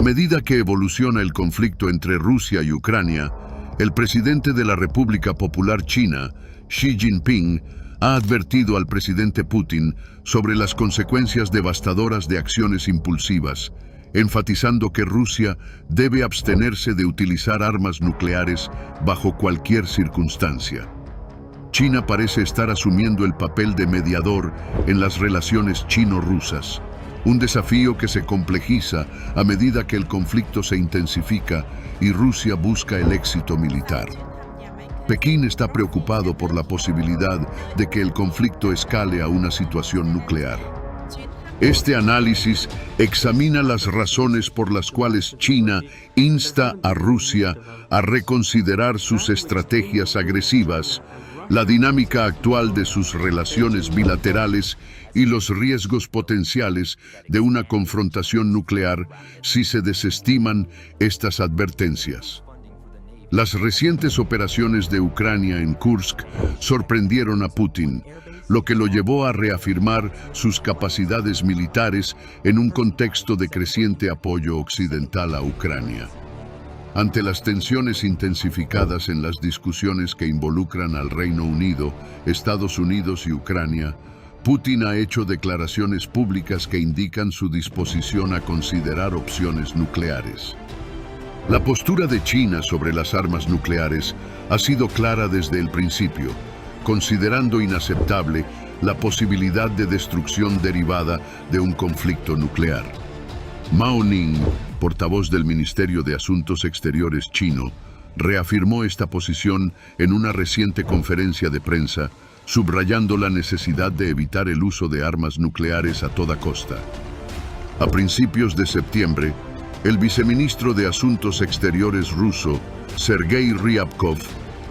medida que evoluciona el conflicto entre Rusia y Ucrania, el presidente de la República Popular China, Xi Jinping, ha advertido al presidente Putin sobre las consecuencias devastadoras de acciones impulsivas, enfatizando que Rusia debe abstenerse de utilizar armas nucleares bajo cualquier circunstancia. China parece estar asumiendo el papel de mediador en las relaciones chino-rusas, un desafío que se complejiza a medida que el conflicto se intensifica y Rusia busca el éxito militar. Pekín está preocupado por la posibilidad de que el conflicto escale a una situación nuclear. Este análisis examina las razones por las cuales China insta a Rusia a reconsiderar sus estrategias agresivas, la dinámica actual de sus relaciones bilaterales y los riesgos potenciales de una confrontación nuclear si se desestiman estas advertencias. Las recientes operaciones de Ucrania en Kursk sorprendieron a Putin, lo que lo llevó a reafirmar sus capacidades militares en un contexto de creciente apoyo occidental a Ucrania. Ante las tensiones intensificadas en las discusiones que involucran al Reino Unido, Estados Unidos y Ucrania, Putin ha hecho declaraciones públicas que indican su disposición a considerar opciones nucleares. La postura de China sobre las armas nucleares ha sido clara desde el principio, considerando inaceptable la posibilidad de destrucción derivada de un conflicto nuclear. Mao Ning, portavoz del Ministerio de Asuntos Exteriores chino, reafirmó esta posición en una reciente conferencia de prensa, subrayando la necesidad de evitar el uso de armas nucleares a toda costa. A principios de septiembre, el viceministro de Asuntos Exteriores ruso, Sergei Ryabkov,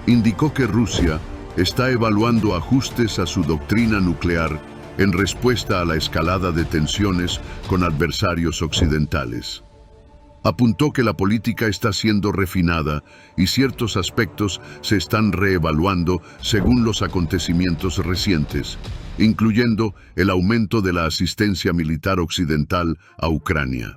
indicó que Rusia está evaluando ajustes a su doctrina nuclear en respuesta a la escalada de tensiones con adversarios occidentales. Apuntó que la política está siendo refinada y ciertos aspectos se están reevaluando según los acontecimientos recientes, incluyendo el aumento de la asistencia militar occidental a Ucrania.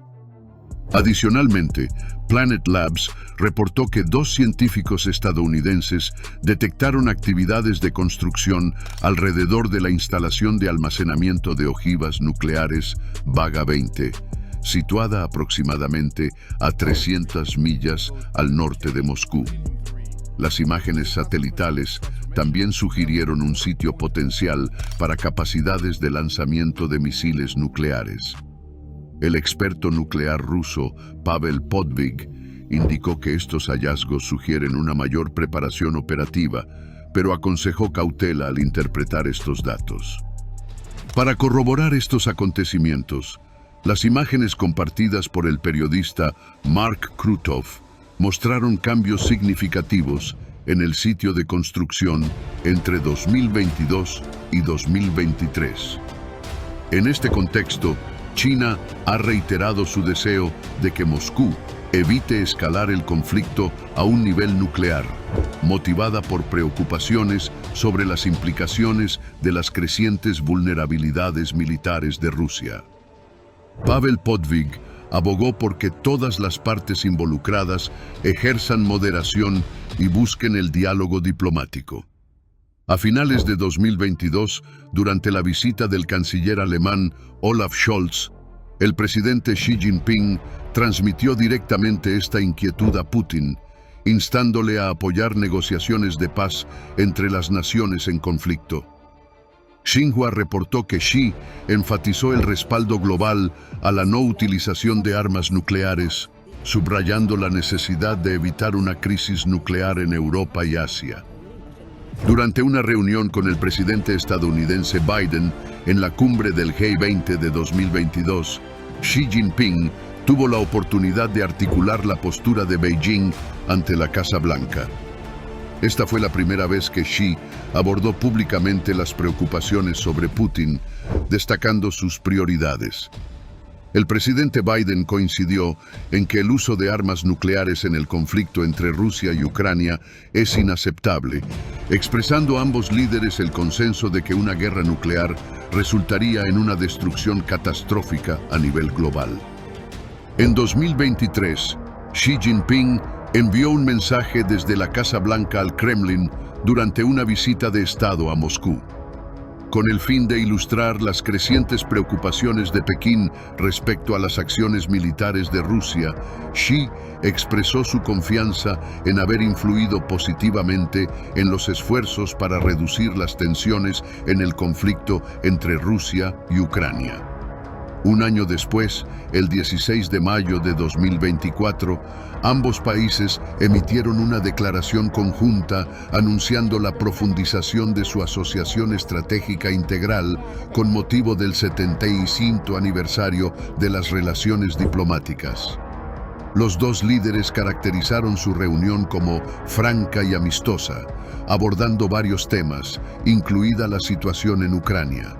Adicionalmente, Planet Labs reportó que 2 científicos estadounidenses detectaron actividades de construcción alrededor de la instalación de almacenamiento de ojivas nucleares Vaga 20, situada aproximadamente a 300 millas al norte de Moscú. Las imágenes satelitales también sugirieron un sitio potencial para capacidades de lanzamiento de misiles nucleares. El experto nuclear ruso Pavel Podvig indicó que estos hallazgos sugieren una mayor preparación operativa, pero aconsejó cautela al interpretar estos datos. Para corroborar estos acontecimientos, las imágenes compartidas por el periodista Mark Krutov mostraron cambios significativos en el sitio de construcción entre 2022 y 2023. En este contexto, China ha reiterado su deseo de que Moscú evite escalar el conflicto a un nivel nuclear, motivada por preocupaciones sobre las implicaciones de las crecientes vulnerabilidades militares de Rusia. Pavel Podvig abogó por que todas las partes involucradas ejerzan moderación y busquen el diálogo diplomático. A finales de 2022, durante la visita del canciller alemán Olaf Scholz, el presidente Xi Jinping transmitió directamente esta inquietud a Putin, instándole a apoyar negociaciones de paz entre las naciones en conflicto. Xinhua reportó que Xi enfatizó el respaldo global a la no utilización de armas nucleares, subrayando la necesidad de evitar una crisis nuclear en Europa y Asia. Durante una reunión con el presidente estadounidense Biden en la cumbre del G20 de 2022, Xi Jinping tuvo la oportunidad de articular la postura de Beijing ante la Casa Blanca. Esta fue la primera vez que Xi abordó públicamente las preocupaciones sobre Putin, destacando sus prioridades. El presidente Biden coincidió en que el uso de armas nucleares en el conflicto entre Rusia y Ucrania es inaceptable, expresando ambos líderes el consenso de que una guerra nuclear resultaría en una destrucción catastrófica a nivel global. En 2023, Xi Jinping envió un mensaje desde la Casa Blanca al Kremlin durante una visita de Estado a Moscú. Con el fin de ilustrar las crecientes preocupaciones de Pekín respecto a las acciones militares de Rusia, Xi expresó su confianza en haber influido positivamente en los esfuerzos para reducir las tensiones en el conflicto entre Rusia y Ucrania. Un año después, el 16 de mayo de 2024, ambos países emitieron una declaración conjunta anunciando la profundización de su asociación estratégica integral con motivo del 75 aniversario de las relaciones diplomáticas. Los dos líderes caracterizaron su reunión como franca y amistosa, abordando varios temas, incluida la situación en Ucrania.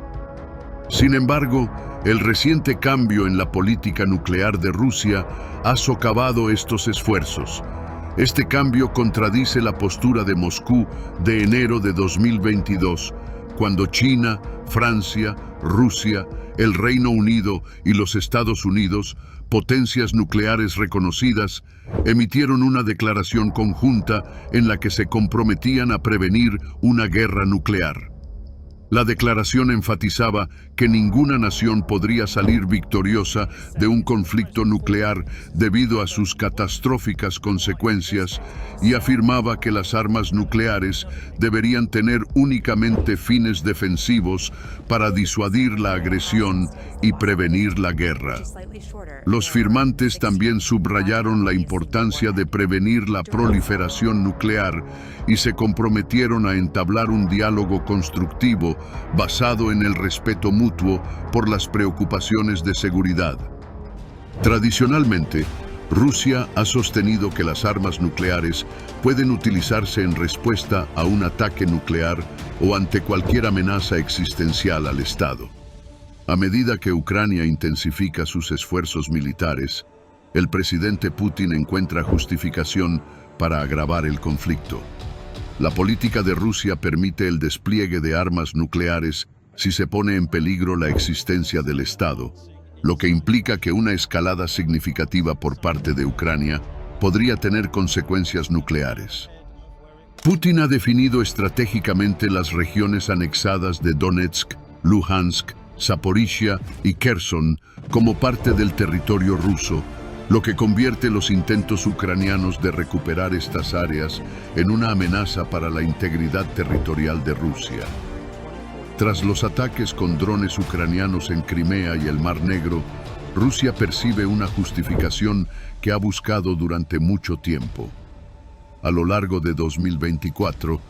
Sin embargo, el reciente cambio en la política nuclear de Rusia ha socavado estos esfuerzos. Este cambio contradice la postura de Moscú de enero de 2022, cuando China, Francia, Rusia, el Reino Unido y los Estados Unidos, potencias nucleares reconocidas, emitieron una declaración conjunta en la que se comprometían a prevenir una guerra nuclear. La declaración enfatizaba que ninguna nación podría salir victoriosa de un conflicto nuclear debido a sus catastróficas consecuencias y afirmaba que las armas nucleares deberían tener únicamente fines defensivos para disuadir la agresión y prevenir la guerra. Los firmantes también subrayaron la importancia de prevenir la proliferación nuclear y se comprometieron a entablar un diálogo constructivo basado en el respeto mutuo por las preocupaciones de seguridad. Tradicionalmente, Rusia ha sostenido que las armas nucleares pueden utilizarse en respuesta a un ataque nuclear o ante cualquier amenaza existencial al Estado. A medida que Ucrania intensifica sus esfuerzos militares, el presidente Putin encuentra justificación para agravar el conflicto. La política de Rusia permite el despliegue de armas nucleares si se pone en peligro la existencia del Estado, lo que implica que una escalada significativa por parte de Ucrania podría tener consecuencias nucleares. Putin ha definido estratégicamente las regiones anexadas de Donetsk, Luhansk, Zaporizhia y Kherson como parte del territorio ruso, lo que convierte los intentos ucranianos de recuperar estas áreas en una amenaza para la integridad territorial de Rusia. Tras los ataques con drones ucranianos en Crimea y el Mar Negro, Rusia percibe una justificación que ha buscado durante mucho tiempo. A lo largo de 2024,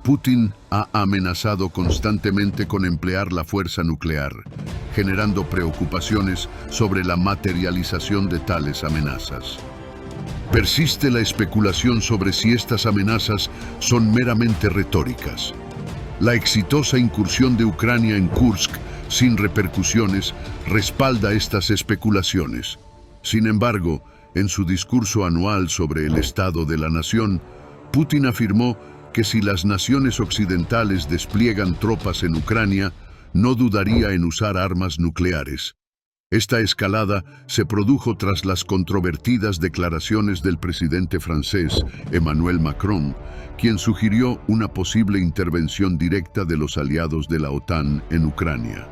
Putin ha amenazado constantemente con emplear la fuerza nuclear, generando preocupaciones sobre la materialización de tales amenazas. Persiste la especulación sobre si estas amenazas son meramente retóricas. La exitosa incursión de Ucrania en Kursk, sin repercusiones, respalda estas especulaciones. Sin embargo, en su discurso anual sobre el estado de la nación, Putin afirmó que si las naciones occidentales despliegan tropas en Ucrania, no dudaría en usar armas nucleares. Esta escalada se produjo tras las controvertidas declaraciones del presidente francés, Emmanuel Macron, quien sugirió una posible intervención directa de los aliados de la OTAN en Ucrania.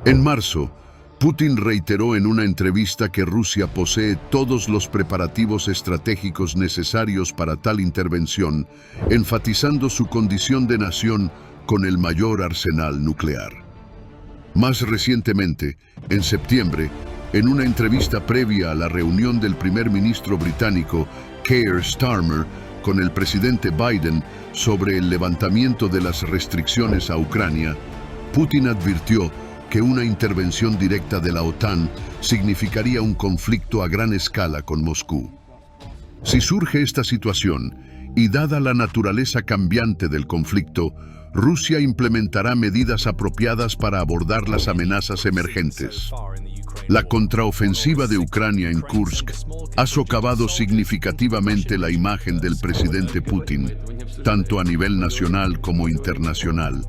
En marzo, Putin reiteró en una entrevista que Rusia posee todos los preparativos estratégicos necesarios para tal intervención, enfatizando su condición de nación con el mayor arsenal nuclear. Más recientemente, en septiembre, en una entrevista previa a la reunión del primer ministro británico Keir Starmer con el presidente Biden sobre el levantamiento de las restricciones a Ucrania, Putin advirtió que una intervención directa de la OTAN significaría un conflicto a gran escala con Moscú. Si surge esta situación, y dada la naturaleza cambiante del conflicto, Rusia implementará medidas apropiadas para abordar las amenazas emergentes. La contraofensiva de Ucrania en Kursk ha socavado significativamente la imagen del presidente Putin, tanto a nivel nacional como internacional,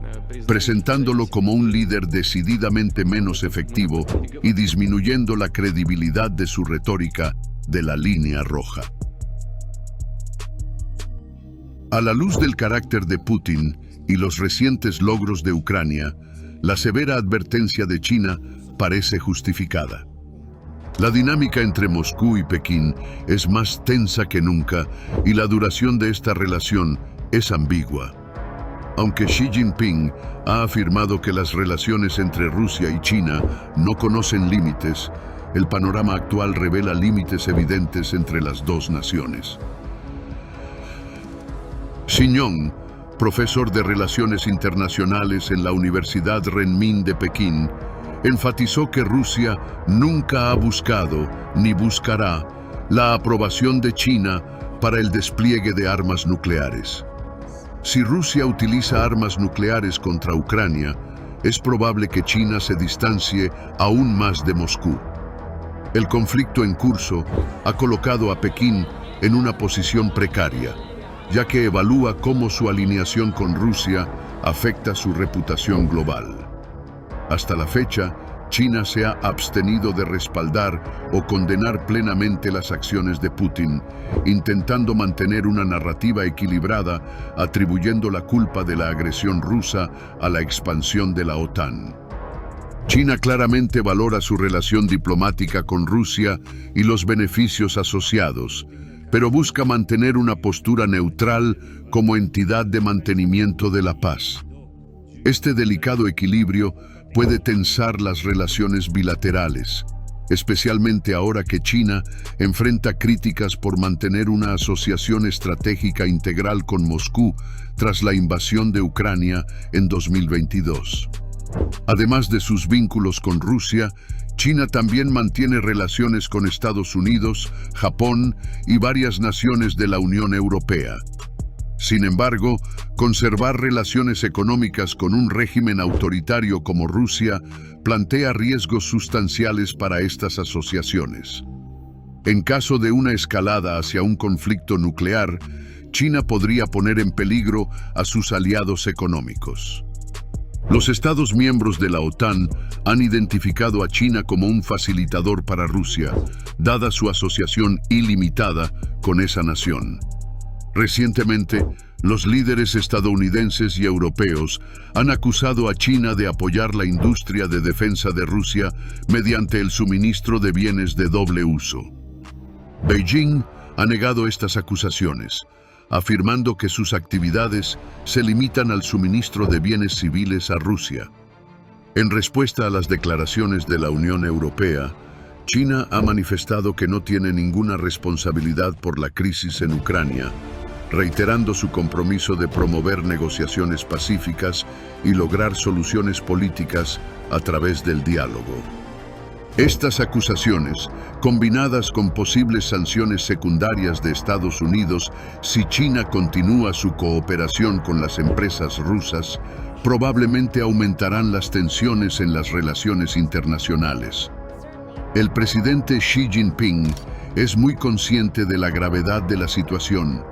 presentándolo como un líder decididamente menos efectivo y disminuyendo la credibilidad de su retórica de la línea roja. A la luz del carácter de Putin y los recientes logros de Ucrania, la severa advertencia de China parece justificada. La dinámica entre Moscú y Pekín es más tensa que nunca y la duración de esta relación es ambigua. Aunque Xi Jinping ha afirmado que las relaciones entre Rusia y China no conocen límites, el panorama actual revela límites evidentes entre las dos naciones. Xin Yong, profesor de Relaciones Internacionales en la Universidad Renmin de Pekín, enfatizó que Rusia nunca ha buscado ni buscará la aprobación de China para el despliegue de armas nucleares. Si Rusia utiliza armas nucleares contra Ucrania, es probable que China se distancie aún más de Moscú. El conflicto en curso ha colocado a Pekín en una posición precaria, ya que evalúa cómo su alineación con Rusia afecta su reputación global. Hasta la fecha, China se ha abstenido de respaldar o condenar plenamente las acciones de Putin, intentando mantener una narrativa equilibrada, atribuyendo la culpa de la agresión rusa a la expansión de la OTAN. China claramente valora su relación diplomática con Rusia y los beneficios asociados, pero busca mantener una postura neutral como entidad de mantenimiento de la paz. Este delicado equilibrio puede tensar las relaciones bilaterales, especialmente ahora que China enfrenta críticas por mantener una asociación estratégica integral con Moscú tras la invasión de Ucrania en 2022. Además de sus vínculos con Rusia, China también mantiene relaciones con Estados Unidos, Japón y varias naciones de la Unión Europea. Sin embargo, conservar relaciones económicas con un régimen autoritario como Rusia plantea riesgos sustanciales para estas asociaciones. En caso de una escalada hacia un conflicto nuclear, China podría poner en peligro a sus aliados económicos. Los Estados miembros de la OTAN han identificado a China como un facilitador para Rusia, dada su asociación ilimitada con esa nación. Recientemente, los líderes estadounidenses y europeos han acusado a China de apoyar la industria de defensa de Rusia mediante el suministro de bienes de doble uso. Beijing ha negado estas acusaciones, afirmando que sus actividades se limitan al suministro de bienes civiles a Rusia. En respuesta a las declaraciones de la Unión Europea, China ha manifestado que no tiene ninguna responsabilidad por la crisis en Ucrania, reiterando su compromiso de promover negociaciones pacíficas y lograr soluciones políticas a través del diálogo. Estas acusaciones, combinadas con posibles sanciones secundarias de Estados Unidos si China continúa su cooperación con las empresas rusas, probablemente aumentarán las tensiones en las relaciones internacionales. El presidente Xi Jinping es muy consciente de la gravedad de la situación,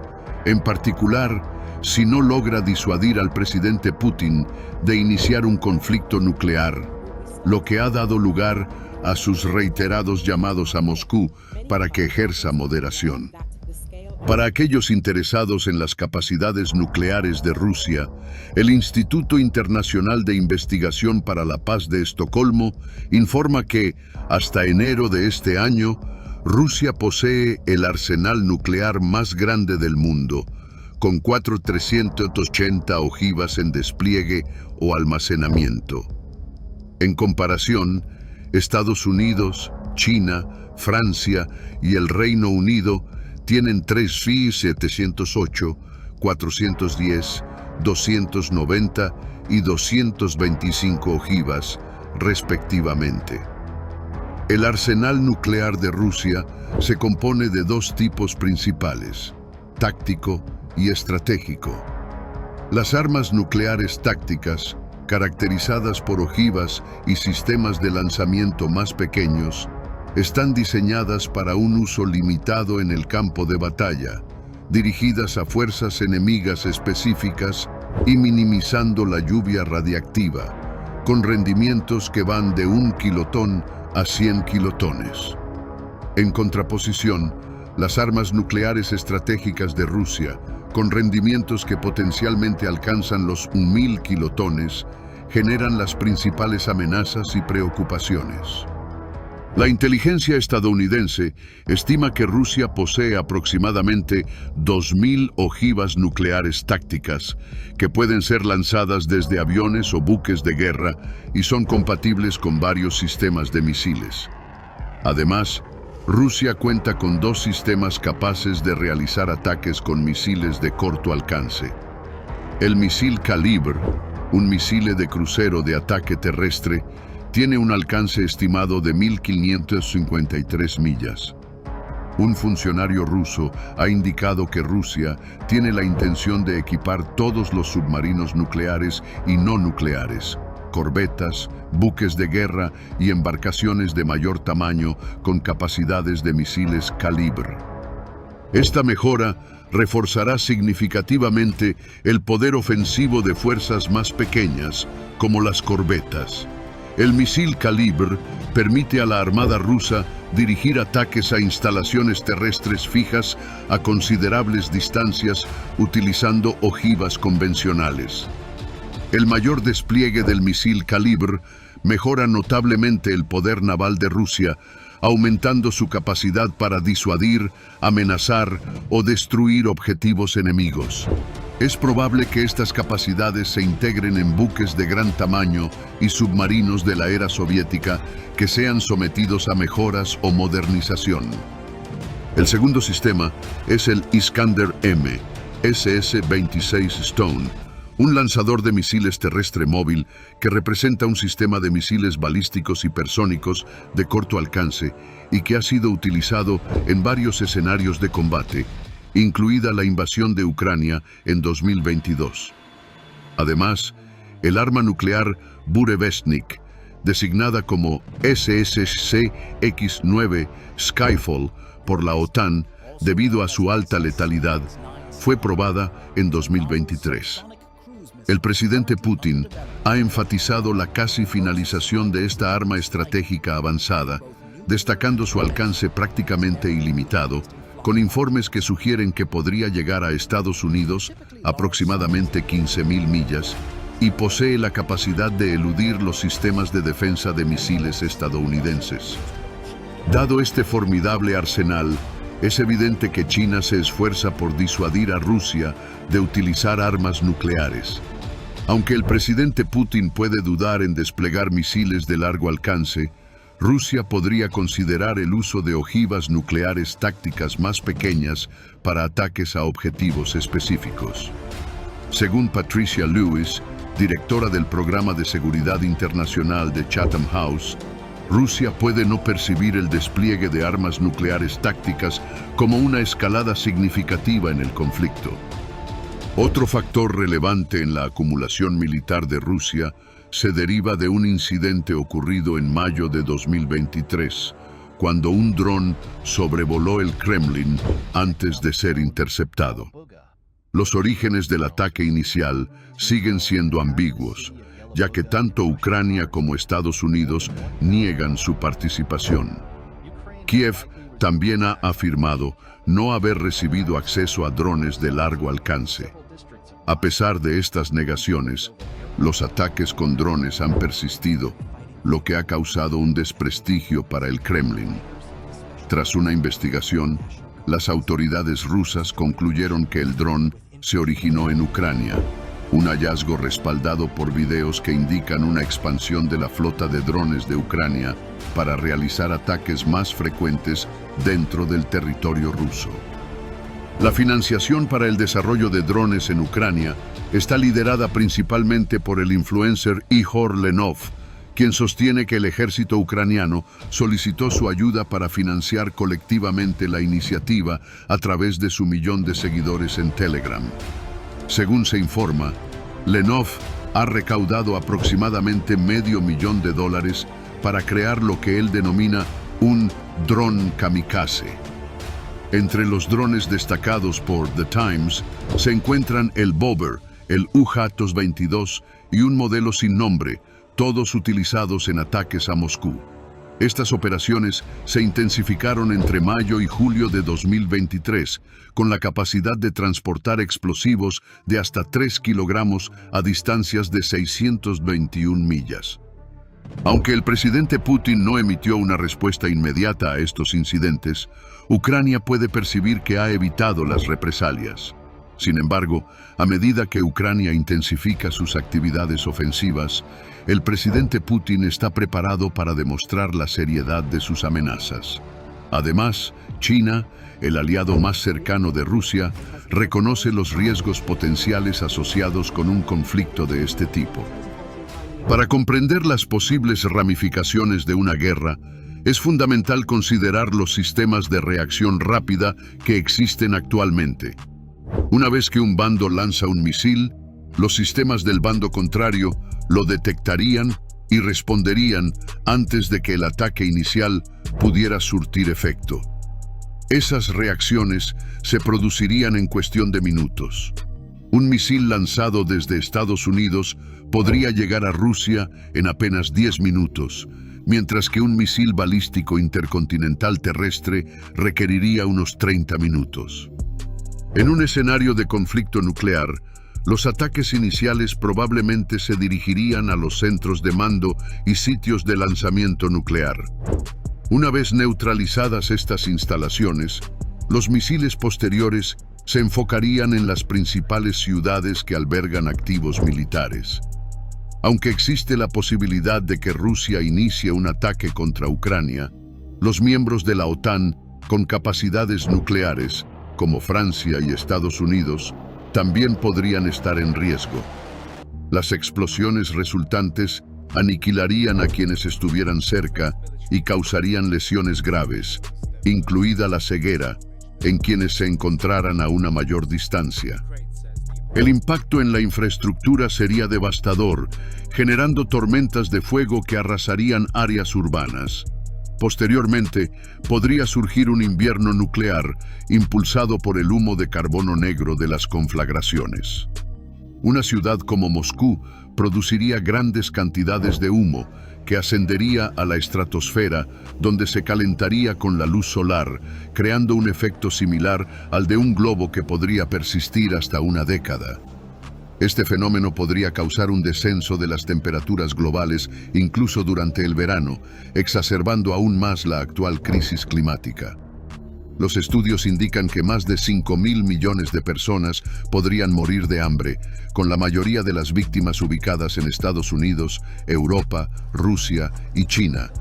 en particular si no logra disuadir al presidente Putin de iniciar un conflicto nuclear, lo que ha dado lugar a sus reiterados llamados a Moscú para que ejerza moderación. Para aquellos interesados en las capacidades nucleares de Rusia, el Instituto Internacional de Investigación para la Paz de Estocolmo informa que, hasta enero de este año, Rusia posee el arsenal nuclear más grande del mundo, con 4.380 ojivas en despliegue o almacenamiento. En comparación, Estados Unidos, China, Francia y el Reino Unido tienen 3.708, 410, 290 y 225 ojivas, respectivamente. El arsenal nuclear de Rusia se compone de dos tipos principales, táctico y estratégico. Las armas nucleares tácticas caracterizadas por ojivas y sistemas de lanzamiento más pequeños, están diseñadas para un uso limitado en el campo de batalla, dirigidas a fuerzas enemigas específicas y minimizando la lluvia radiactiva, con rendimientos que van de 1 kilotón a 100 kilotones. En contraposición, las armas nucleares estratégicas de Rusia, con rendimientos que potencialmente alcanzan los 1000 kilotones, generan las principales amenazas y preocupaciones. La inteligencia estadounidense estima que Rusia posee aproximadamente 2000 ojivas nucleares tácticas que pueden ser lanzadas desde aviones o buques de guerra y son compatibles con varios sistemas de misiles. Además, Rusia cuenta con 2 sistemas capaces de realizar ataques con misiles de corto alcance. El misil Kalibr, un misil de crucero de ataque terrestre, tiene un alcance estimado de 1553 millas. Un funcionario ruso ha indicado que Rusia tiene la intención de equipar todos los submarinos nucleares y no nucleares, corbetas, buques de guerra y embarcaciones de mayor tamaño con capacidades de misiles Kalibr. Esta mejora reforzará significativamente el poder ofensivo de fuerzas más pequeñas, como las corbetas. El misil Kalibr permite a la Armada rusa dirigir ataques a instalaciones terrestres fijas a considerables distancias utilizando ojivas convencionales. El mayor despliegue del misil Kalibr mejora notablemente el poder naval de Rusia, aumentando su capacidad para disuadir, amenazar o destruir objetivos enemigos. Es probable que estas capacidades se integren en buques de gran tamaño y submarinos de la era soviética que sean sometidos a mejoras o modernización. El segundo sistema es el Iskander-M, SS-26 Stone, un lanzador de misiles terrestre móvil que representa un sistema de misiles balísticos hipersónicos de corto alcance y que ha sido utilizado en varios escenarios de combate, incluida la invasión de Ucrania en 2022. Además, el arma nuclear Burevestnik, designada como SSC-X9 Skyfall por la OTAN debido a su alta letalidad, fue probada en 2023. El presidente Putin ha enfatizado la casi finalización de esta arma estratégica avanzada, destacando su alcance prácticamente ilimitado, con informes que sugieren que podría llegar a Estados Unidos aproximadamente 15.000 millas y posee la capacidad de eludir los sistemas de defensa de misiles estadounidenses. Dado este formidable arsenal, es evidente que China se esfuerza por disuadir a Rusia de utilizar armas nucleares. Aunque el presidente Putin puede dudar en desplegar misiles de largo alcance, Rusia podría considerar el uso de ojivas nucleares tácticas más pequeñas para ataques a objetivos específicos. Según Patricia Lewis, directora del Programa de Seguridad Internacional de Chatham House, Rusia puede no percibir el despliegue de armas nucleares tácticas como una escalada significativa en el conflicto. Otro factor relevante en la acumulación militar de Rusia se deriva de un incidente ocurrido en mayo de 2023, cuando un dron sobrevoló el Kremlin antes de ser interceptado. Los orígenes del ataque inicial siguen siendo ambiguos, ya que tanto Ucrania como Estados Unidos niegan su participación. Kiev también ha afirmado no haber recibido acceso a drones de largo alcance. A pesar de estas negaciones, los ataques con drones han persistido, lo que ha causado un desprestigio para el Kremlin. Tras una investigación, las autoridades rusas concluyeron que el dron se originó en Ucrania, un hallazgo respaldado por videos que indican una expansión de la flota de drones de Ucrania para realizar ataques más frecuentes dentro del territorio ruso. La financiación para el desarrollo de drones en Ucrania está liderada principalmente por el influencer Ihor Lenov, quien sostiene que el ejército ucraniano solicitó su ayuda para financiar colectivamente la iniciativa a través de su 1 millón de seguidores en Telegram. Según se informa, Lenov ha recaudado aproximadamente $500,000 para crear lo que él denomina un dron kamikaze. Entre los drones destacados por The Times se encuentran el Bobber, el UJ-22 y un modelo sin nombre, todos utilizados en ataques a Moscú. Estas operaciones se intensificaron entre mayo y julio de 2023, con la capacidad de transportar explosivos de hasta 3 kilogramos a distancias de 621 millas. Aunque el presidente Putin no emitió una respuesta inmediata a estos incidentes, Ucrania puede percibir que ha evitado las represalias. Sin embargo, a medida que Ucrania intensifica sus actividades ofensivas, el presidente Putin está preparado para demostrar la seriedad de sus amenazas. Además, China, el aliado más cercano de Rusia, reconoce los riesgos potenciales asociados con un conflicto de este tipo. Para comprender las posibles ramificaciones de una guerra, es fundamental considerar los sistemas de reacción rápida que existen actualmente. Una vez que un bando lanza un misil, los sistemas del bando contrario lo detectarían y responderían antes de que el ataque inicial pudiera surtir efecto. Esas reacciones se producirían en cuestión de minutos. Un misil lanzado desde Estados Unidos podría llegar a Rusia en apenas 10 minutos, mientras que un misil balístico intercontinental terrestre requeriría unos 30 minutos. En un escenario de conflicto nuclear, los ataques iniciales probablemente se dirigirían a los centros de mando y sitios de lanzamiento nuclear. Una vez neutralizadas estas instalaciones, los misiles posteriores se enfocarían en las principales ciudades que albergan activos militares. Aunque existe la posibilidad de que Rusia inicie un ataque contra Ucrania, los miembros de la OTAN con capacidades nucleares, como Francia y Estados Unidos, también podrían estar en riesgo. Las explosiones resultantes aniquilarían a quienes estuvieran cerca y causarían lesiones graves, incluida la ceguera, en quienes se encontraran a una mayor distancia. El impacto en la infraestructura sería devastador, generando tormentas de fuego que arrasarían áreas urbanas. Posteriormente, podría surgir un invierno nuclear impulsado por el humo de carbono negro de las conflagraciones. Una ciudad como Moscú produciría grandes cantidades de humo que ascendería a la estratosfera, donde se calentaría con la luz solar, creando un efecto similar al de un globo que podría persistir hasta una década. Este fenómeno podría causar un descenso de las temperaturas globales incluso durante el verano, exacerbando aún más la actual crisis climática. Los estudios indican que más de 5.000 millones de personas podrían morir de hambre, con la mayoría de las víctimas ubicadas en Estados Unidos, Europa, Rusia y China,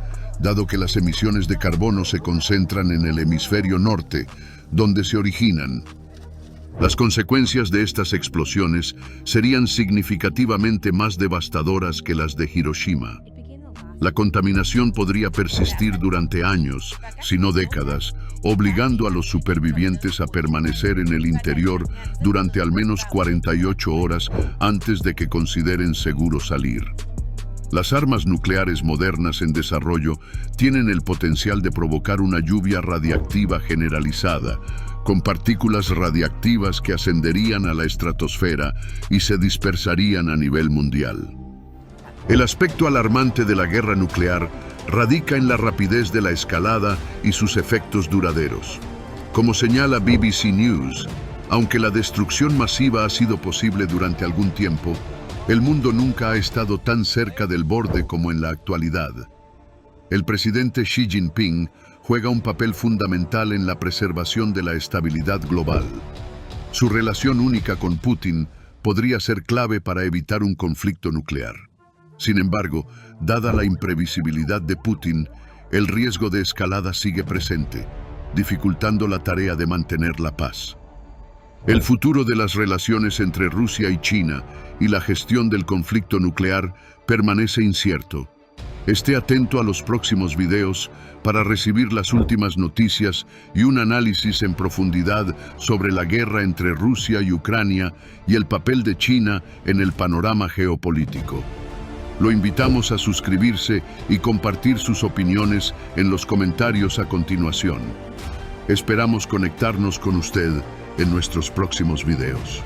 dado que las emisiones de carbono se concentran en el hemisferio norte, donde se originan. Las consecuencias de estas explosiones serían significativamente más devastadoras que las de Hiroshima. La contaminación podría persistir durante años, si no décadas, obligando a los supervivientes a permanecer en el interior durante al menos 48 horas antes de que consideren seguro salir. Las armas nucleares modernas en desarrollo tienen el potencial de provocar una lluvia radiactiva generalizada, con partículas radiactivas que ascenderían a la estratosfera y se dispersarían a nivel mundial. El aspecto alarmante de la guerra nuclear radica en la rapidez de la escalada y sus efectos duraderos. Como señala BBC News, aunque la destrucción masiva ha sido posible durante algún tiempo, el mundo nunca ha estado tan cerca del borde como en la actualidad. El presidente Xi Jinping juega un papel fundamental en la preservación de la estabilidad global. Su relación única con Putin podría ser clave para evitar un conflicto nuclear. Sin embargo, dada la imprevisibilidad de Putin, el riesgo de escalada sigue presente, dificultando la tarea de mantener la paz. El futuro de las relaciones entre Rusia y China y la gestión del conflicto nuclear permanece incierto. Esté atento a los próximos videos para recibir las últimas noticias y un análisis en profundidad sobre la guerra entre Rusia y Ucrania y el papel de China en el panorama geopolítico. Lo invitamos a suscribirse y compartir sus opiniones en los comentarios a continuación. Esperamos conectarnos con usted en nuestros próximos videos.